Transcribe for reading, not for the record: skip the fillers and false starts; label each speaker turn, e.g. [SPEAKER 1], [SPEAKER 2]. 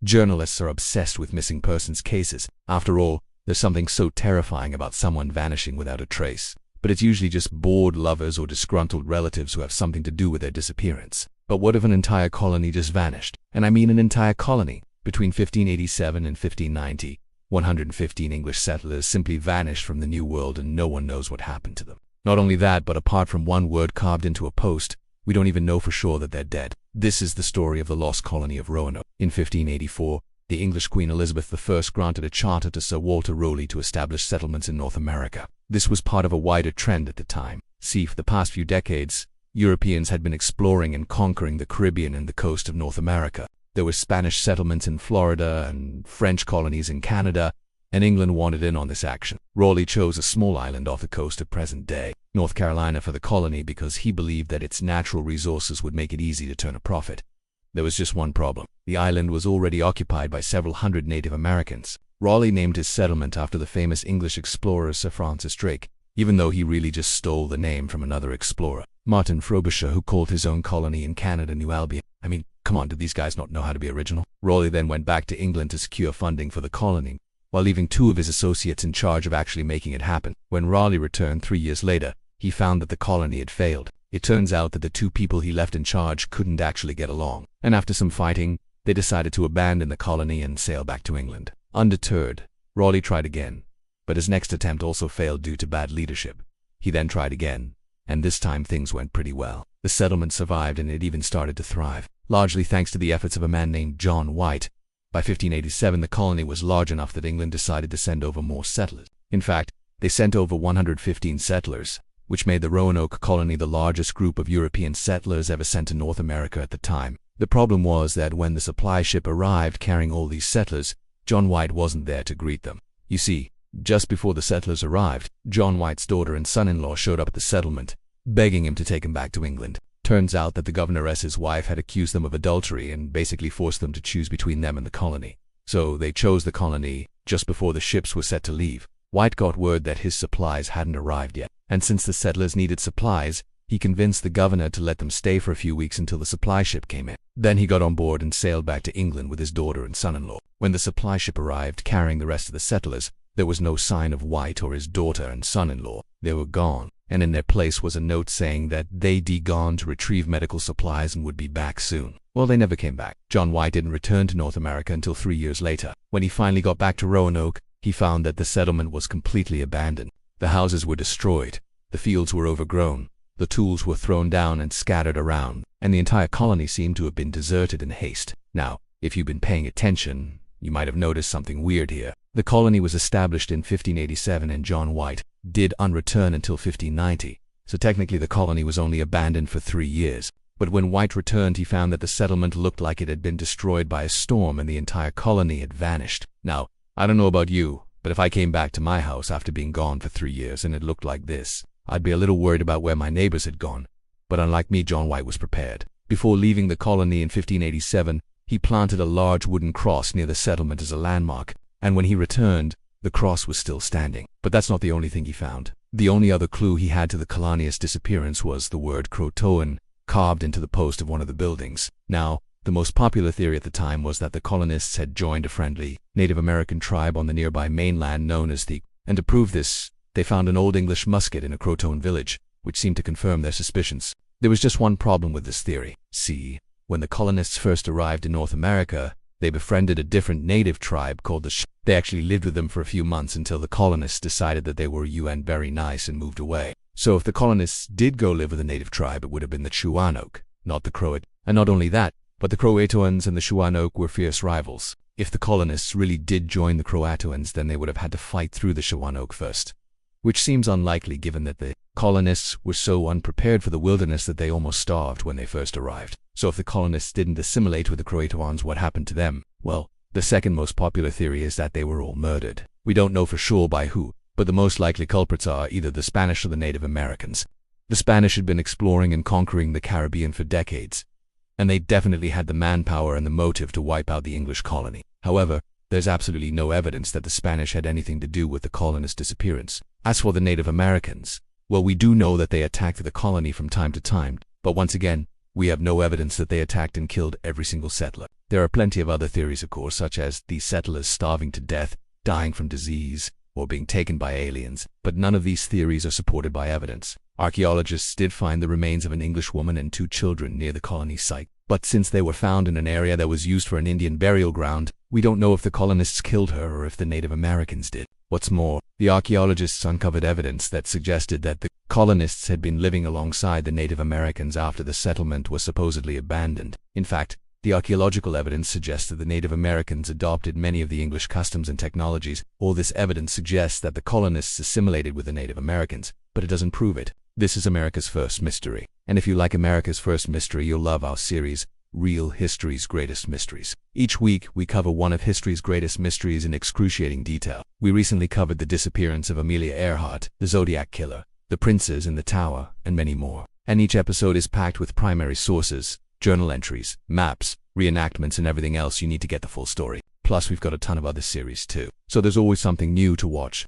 [SPEAKER 1] Journalists are obsessed with missing persons cases. After all, there's something so terrifying about someone vanishing without a trace. But it's usually just bored lovers or disgruntled relatives who have something to do with their disappearance. But what if an entire colony just vanished? And I mean an entire colony. Between 1587 and 1590, 115 English settlers simply vanished from the New World and no one knows what happened to them. Not only that, but apart from one word carved into a post, we don't even know for sure that they're dead. This is the story of the Lost Colony of Roanoke. In 1584, the English Queen Elizabeth I granted a charter to Sir Walter Raleigh to establish settlements in North America. This was part of a wider trend at the time. See, for the past few decades, Europeans had been exploring and conquering the Caribbean and the coast of North America. There were Spanish settlements in Florida and French colonies in Canada, and England wanted in on this action. Raleigh chose a small island off the coast of present-day North Carolina for the colony because he believed that its natural resources would make it easy to turn a profit. There was just one problem. The island was already occupied by several hundred Native Americans. Raleigh named his settlement after the famous English explorer Sir Francis Drake, even though he really just stole the name from another explorer, Martin Frobisher, who called his own colony in Canada New Albion. I mean, come on, did these guys not know how to be original? Raleigh then went back to England to secure funding for the colony, while leaving two of his associates in charge of actually making it happen. When Raleigh returned 3 years later, he found that the colony had failed. It turns out that the two people he left in charge couldn't actually get along, and after some fighting, they decided to abandon the colony and sail back to England. Undeterred, Raleigh tried again, but his next attempt also failed due to bad leadership. He then tried again, and this time things went pretty well. The settlement survived and it even started to thrive, largely thanks to the efforts of a man named John White. By 1587, the colony was large enough that England decided to send over more settlers. In fact, they sent over 115 settlers, which made the Roanoke colony the largest group of European settlers ever sent to North America at the time. The problem was that when the supply ship arrived carrying all these settlers, John White wasn't there to greet them. You see, just before the settlers arrived, John White's daughter and son-in-law showed up at the settlement, begging him to take him back to England. Turns out that the governoress's wife had accused them of adultery and basically forced them to choose between them and the colony. So they chose the colony just before the ships were set to leave. White got word that his supplies hadn't arrived yet, and since the settlers needed supplies, he convinced the governor to let them stay for a few weeks until the supply ship came in. Then he got on board and sailed back to England with his daughter and son-in-law. When the supply ship arrived carrying the rest of the settlers, there was no sign of White or his daughter and son-in-law. They were gone, and in their place was a note saying that they'd gone to retrieve medical supplies and would be back soon. Well, they never came back. John White didn't return to North America until 3 years later. When he finally got back to Roanoke, he found that the settlement was completely abandoned. The houses were destroyed, the fields were overgrown, the tools were thrown down and scattered around, and the entire colony seemed to have been deserted in haste. Now, if you've been paying attention, you might have noticed something weird here. The colony was established in 1587 and John White didn't return until 1590, so technically the colony was only abandoned for 3 years. But when White returned, he found that the settlement looked like it had been destroyed by a storm and the entire colony had vanished. Now, I don't know about you, but if I came back to my house after being gone for 3 years and it looked like this, I'd be a little worried about where my neighbors had gone. But unlike me, John White was prepared. Before leaving the colony in 1587, he planted a large wooden cross near the settlement as a landmark, and when he returned, the cross was still standing. But that's not the only thing he found. The only other clue he had to the colonists' disappearance was the word Croatoan carved into the post of one of the buildings. Now, the most popular theory at the time was that the colonists had joined a friendly Native American tribe on the nearby mainland known as the, and to prove this, they found an old English musket in a Croatoan village, which seemed to confirm their suspicions. There was just one problem with this theory. See, when the colonists first arrived in North America, they befriended a different native tribe called the They actually lived with them for a few months until the colonists decided that they were very nice and moved away. So if the colonists did go live with a native tribe, it would have been the Roanoke, not the Croat. And not only that, but the Croatoans and the Roanoke were fierce rivals. If the colonists really did join the Croatoans, then they would have had to fight through the Roanoke first, which seems unlikely given that the colonists were so unprepared for the wilderness that they almost starved when they first arrived. So if the colonists didn't assimilate with the Croatoans, what happened to them? Well, the second most popular theory is that they were all murdered. We don't know for sure by who, but the most likely culprits are either the Spanish or the Native Americans. The Spanish had been exploring and conquering the Caribbean for decades, and they definitely had the manpower and the motive to wipe out the English colony. However, there's absolutely no evidence that the Spanish had anything to do with the colonists' disappearance. As for the Native Americans, well, we do know that they attacked the colony from time to time, but once again, we have no evidence that they attacked and killed every single settler. There are plenty of other theories, of course, such as these settlers starving to death, dying from disease, or being taken by aliens, but none of these theories are supported by evidence. Archaeologists did find the remains of an English woman and 2 children near the colony site, but since they were found in an area that was used for an Indian burial ground, we don't know if the colonists killed her or if the Native Americans did. What's more, the archaeologists uncovered evidence that suggested that the colonists had been living alongside the Native Americans after the settlement was supposedly abandoned. In fact, the archaeological evidence suggests that the Native Americans adopted many of the English customs and technologies. All this evidence suggests that the colonists assimilated with the Native Americans, but it doesn't prove it. This is America's First Mystery. And if you like America's First Mystery, you'll love our series, Real History's Greatest Mysteries. Each week, we cover one of history's greatest mysteries in excruciating detail. We recently covered the disappearance of Amelia Earhart, the Zodiac Killer, the princes in the tower, and many more. And each episode is packed with primary sources, journal entries, maps, reenactments, and everything else you need to get the full story. Plus, we've got a ton of other series too. So there's always something new to watch.